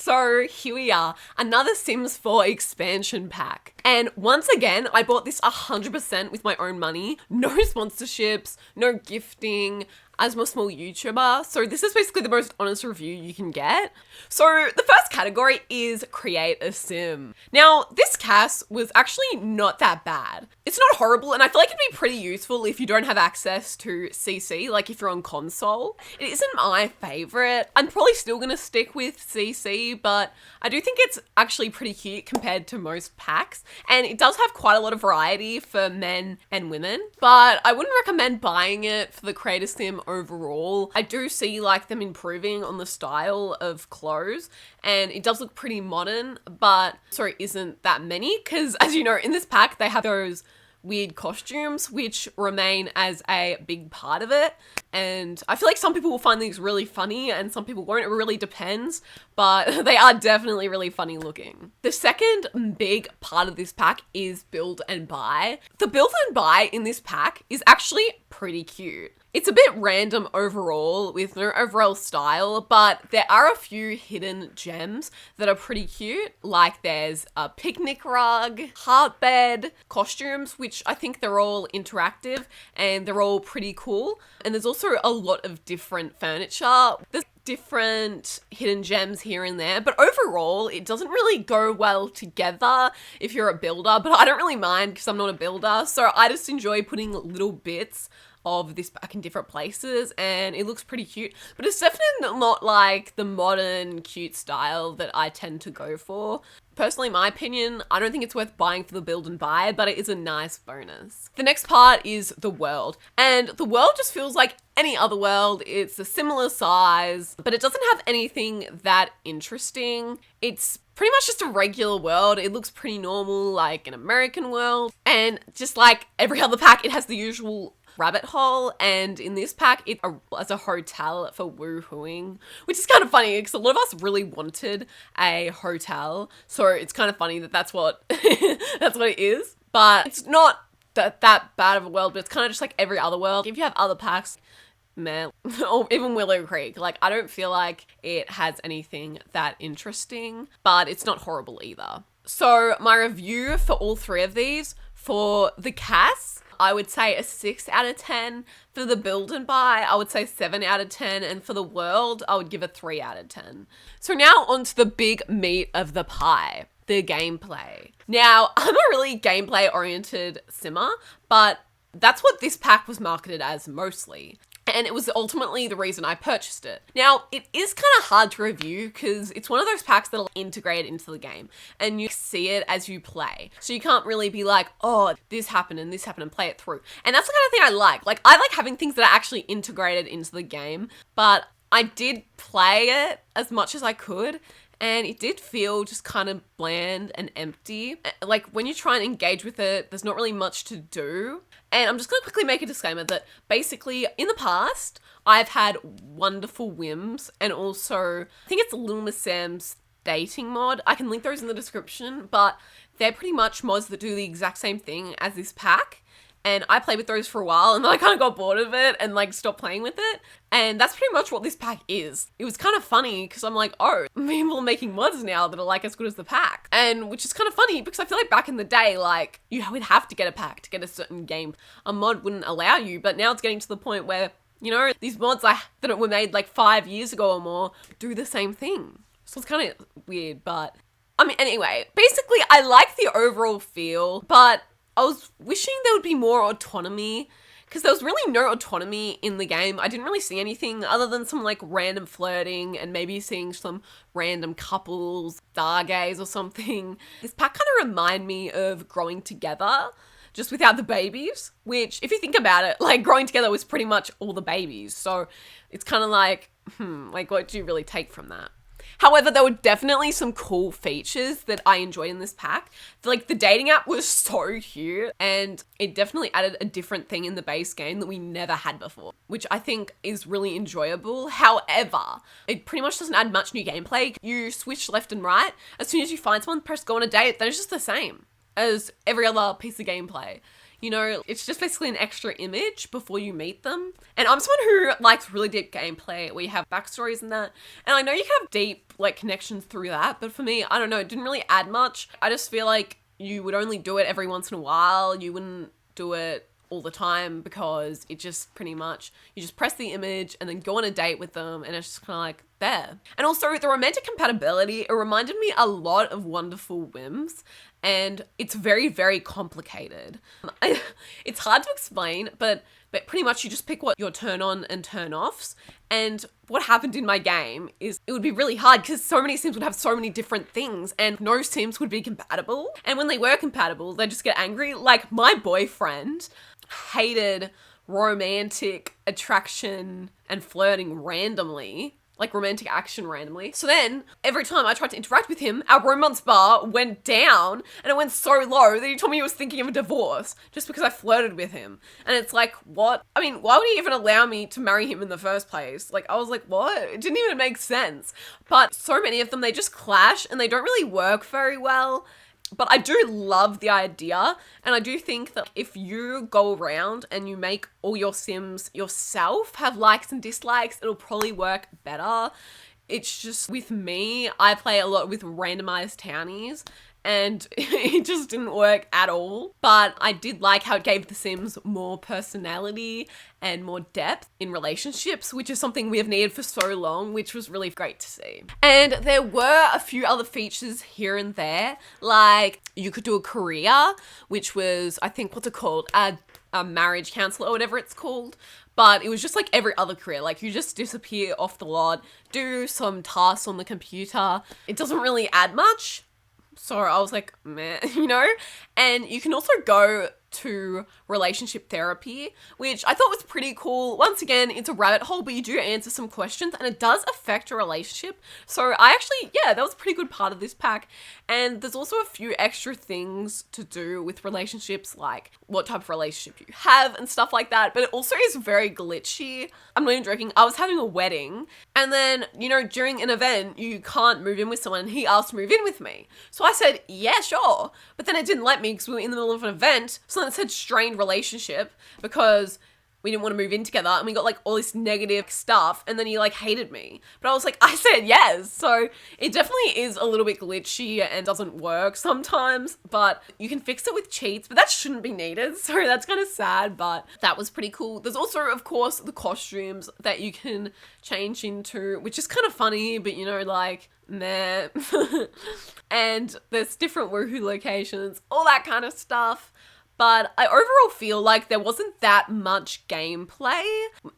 So here we are, another Sims 4 expansion pack. And once again, I bought this 100% with my own money. No sponsorships, no gifting, as I'm a small YouTuber. So this is basically the most honest review you can get. So the first category is create a sim. Now, this cast was actually not that bad. It's not horrible, and I feel like it'd be pretty useful if you don't have access to CC, like if you're on console. It isn't my favorite. I'm probably still gonna stick with CC, but I do think it's actually pretty cute compared to most packs. And it does have quite a lot of variety for men and women, but I wouldn't recommend buying it for the creator sim overall. I do see like them improving on the style of clothes, and it does look pretty modern, but sorry, isn't that many, because as you know, in this pack they have those weird costumes which remain as a big part of it, and I feel like some people will find these really funny and some people won't. It really depends, but they are definitely really funny looking. The second big part of this pack is build and buy. The build and buy in this pack is actually pretty cute. It's a bit random overall with no overall style, but there are a few hidden gems that are pretty cute. Like there's a picnic rug, heart bed, costumes, which I think they're all interactive and they're all pretty cool. And there's also a lot of different furniture. There's different hidden gems here and there, but overall it doesn't really go well together if you're a builder, but I don't really mind because I'm not a builder. So I just enjoy putting little bits of this pack in different places, and it looks pretty cute, but it's definitely not like the modern cute style that I tend to go for. Personally, my opinion, I don't think it's worth buying for the build and buy, but it is a nice bonus. The next part is the world, and the world just feels like any other world. It's a similar size, but it doesn't have anything that interesting. It's pretty much just a regular world. It looks pretty normal, like an American world, and just like every other pack, it has the usual rabbit hole, and in this pack it as a hotel for woohooing, which is kind of funny because a lot of us really wanted a hotel, so it's kind of funny that that's what that's what it is. But it's not that bad of a world, but it's kind of just like every other world. If you have other packs, man, or even Willow Creek, like I don't feel like it has anything that interesting, but it's not horrible either. So my review for all three of these, for the cast, I would say a 6 out of 10. For the build and buy, I would say 7 out of 10. And for the world, I would give a 3 out of 10. So now on to the big meat of the pie, the gameplay. Now, I'm a really gameplay oriented simmer, but that's what this pack was marketed as mostly. And it was ultimately the reason I purchased it. Now, it is kind of hard to review because it's one of those packs that'll integrate into the game and you see it as you play. So you can't really be like, oh, this happened and play it through. And that's the kind of thing I like. Like, I like having things that are actually integrated into the game, but I did play it as much as I could, and it did feel just kind of bland and empty. Like, when you try and engage with it, there's not really much to do. And I'm just going to quickly make a disclaimer that basically in the past, I've had wonderful whims, and also I think it's Little Miss Sam's dating mod. I can link those in the description, but they're pretty much mods that do the exact same thing as this pack. And I played with those for a while, and then I kind of got bored of it and like stopped playing with it. And that's pretty much what this pack is. It was kind of funny because I'm like, oh, people are making mods now that are like as good as the pack. And which is kind of funny because I feel like back in the day, like you would have to get a pack to get a certain game. A mod wouldn't allow you, but now it's getting to the point where, you know, these mods that were made like 5 years ago or more do the same thing. So it's kind of weird, but I mean, anyway, basically I like the overall feel, but I was wishing there would be more autonomy because there was really no autonomy in the game. I didn't really see anything other than some like random flirting and maybe seeing some random couples, stargaze or something. This pack kind of reminded me of Growing Together, just without the babies, which if you think about it, like Growing Together was pretty much all the babies. So it's kind of like, like what do you really take from that? However, there were definitely some cool features that I enjoyed in this pack. Like the dating app was so cute, and it definitely added a different thing in the base game that we never had before, which I think is really enjoyable. However, it pretty much doesn't add much new gameplay. You switch left and right. As soon as you find someone, press go on a date, then it's just the same as every other piece of gameplay. You know, it's just basically an extra image before you meet them. And I'm someone who likes really deep gameplay where you have backstories and that. And I know you can have deep like connections through that, but for me, I don't know, it didn't really add much. I just feel like you would only do it every once in a while. You wouldn't do it all the time because it just pretty much, you just press the image and then go on a date with them and it's just kind of like there. And also the romantic compatibility, it reminded me a lot of Wonderful Whims, and it's very, very complicated. It's hard to explain, but pretty much you just pick what your turn on and turn offs. And what happened in my game is it would be really hard because so many Sims would have so many different things and no Sims would be compatible. And when they were compatible, they just get angry. Like my boyfriend hated romantic attraction and flirting randomly, like romantic action randomly. So then every time I tried to interact with him, our romance bar went down and it went so low that he told me he was thinking of a divorce just because I flirted with him. And it's like, what? I mean, why would he even allow me to marry him in the first place? Like, I was like, what? It didn't even make sense. But so many of them, they just clash and they don't really work very well. But I do love the idea, and I do think that if you go around and you make all your Sims yourself have likes and dislikes, it'll probably work better. It's just, with me, I play a lot with randomized townies, and it just didn't work at all. But I did like how it gave the Sims more personality and more depth in relationships, which is something we have needed for so long, which was really great to see. And there were a few other features here and there, like you could do a career, which was, I think, what's it called? A marriage counselor or whatever it's called. But it was just like every other career. Like you just disappear off the lot, do some tasks on the computer. It doesn't really add much. So I was like, meh, you know? And you can also go to relationship therapy, which I thought was pretty cool. Once again, it's a rabbit hole, but you do answer some questions and it does affect your relationship. So I actually, yeah, that was a pretty good part of this pack. And there's also a few extra things to do with relationships, like what type of relationship you have and stuff like that. But it also is very glitchy. I'm not even joking. I was having a wedding and then, you know, during an event, you can't move in with someone and he asked to move in with me. So I said, yeah, sure. But then it didn't let me because we were in the middle of an event. So then it said strained relationship because we didn't want to move in together and we got like all this negative stuff and then he like hated me. But I was like, I said yes. So it definitely is a little bit glitchy and doesn't work sometimes, but you can fix it with cheats, but that shouldn't be needed. So that's kind of sad, but that was pretty cool. There's also, of course, the costumes that you can change into, which is kind of funny, but you know, like, meh. And there's different woohoo locations, all that kind of stuff. But I overall feel like there wasn't that much gameplay.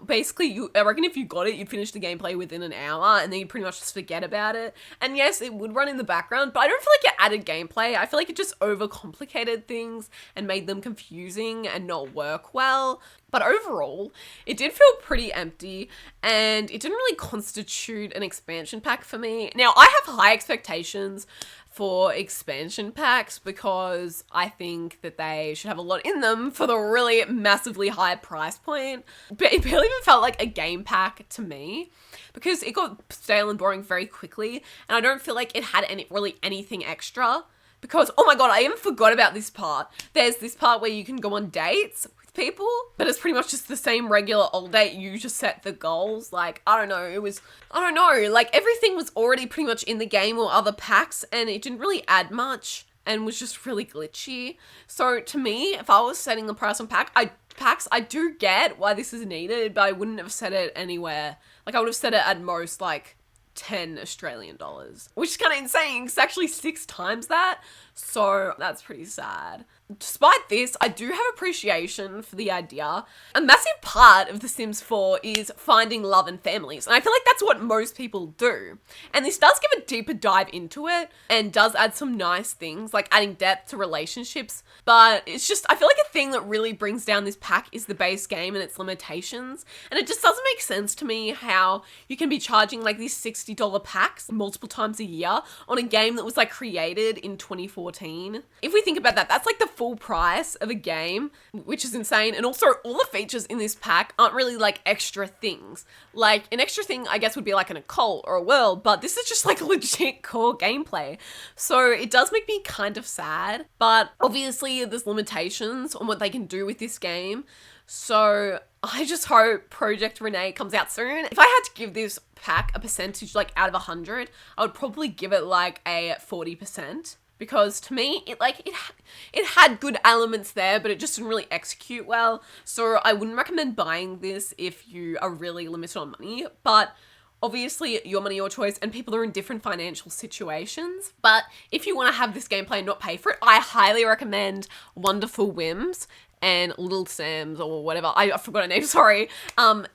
Basically, I reckon if you got it, you'd finish the gameplay within an hour and then you'd pretty much just forget about it. And yes, it would run in the background, but I don't feel like it added gameplay. I feel like it just overcomplicated things and made them confusing and not work well. But overall, it did feel pretty empty and it didn't really constitute an expansion pack for me. Now, I have high expectations for expansion packs because I think that they should have a lot in them for the really massively high price point. But it barely even felt like a game pack to me because it got stale and boring very quickly and I don't feel like it had really anything extra. Because, oh my god, I even forgot about this part. There's this part where you can go on dates with people, but it's pretty much just the same regular old date. You just set the goals. Like, I don't know. Like, everything was already pretty much in the game or other packs, and it didn't really add much and was just really glitchy. So, to me, if I was setting the price on packs, I do get why this is needed, but I wouldn't have set it anywhere. Like, I would have set it at most, like, 10 Australian dollars, which is kind of insane. It's actually 6 times that. So that's pretty sad. Despite this, I do have appreciation for the idea. A massive part of The Sims 4 is finding love and families. And I feel like that's what most people do. And this does give a deeper dive into it and does add some nice things, like adding depth to relationships. But it's just, I feel like a thing that really brings down this pack is the base game and its limitations. And it just doesn't make sense to me how you can be charging like these $60 $60 packs multiple times a year on a game that was like created in 2014. If we think about that, that's like the full price of a game, which is insane. And also all the features in this pack aren't really like extra things. Like an extra thing, I guess, would be like an occult or a world, but this is just like legit core gameplay. So it does make me kind of sad, but obviously there's limitations on what they can do with this game. So I just hope Project Renee comes out soon. If I had to give this pack a percentage like out of 100, I would probably give it like a 40%. Because to me, it had good elements there, but it just didn't really execute well. So I wouldn't recommend buying this if you are really limited on money. But obviously, your money, your choice, and people are in different financial situations. But if you want to have this gameplay and not pay for it, I highly recommend Wonderful Whims and Little Sam's or whatever, I forgot her name, sorry,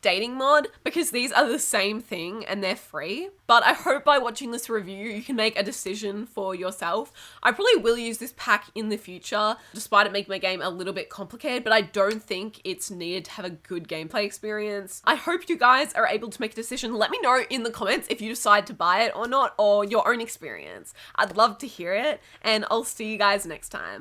dating mod, because these are the same thing and they're free. But I hope by watching this review, you can make a decision for yourself. I probably will use this pack in the future, despite it making my game a little bit complicated, but I don't think it's needed to have a good gameplay experience. I hope you guys are able to make a decision. Let me know in the comments if you decide to buy it or not, or your own experience. I'd love to hear it, and I'll see you guys next time.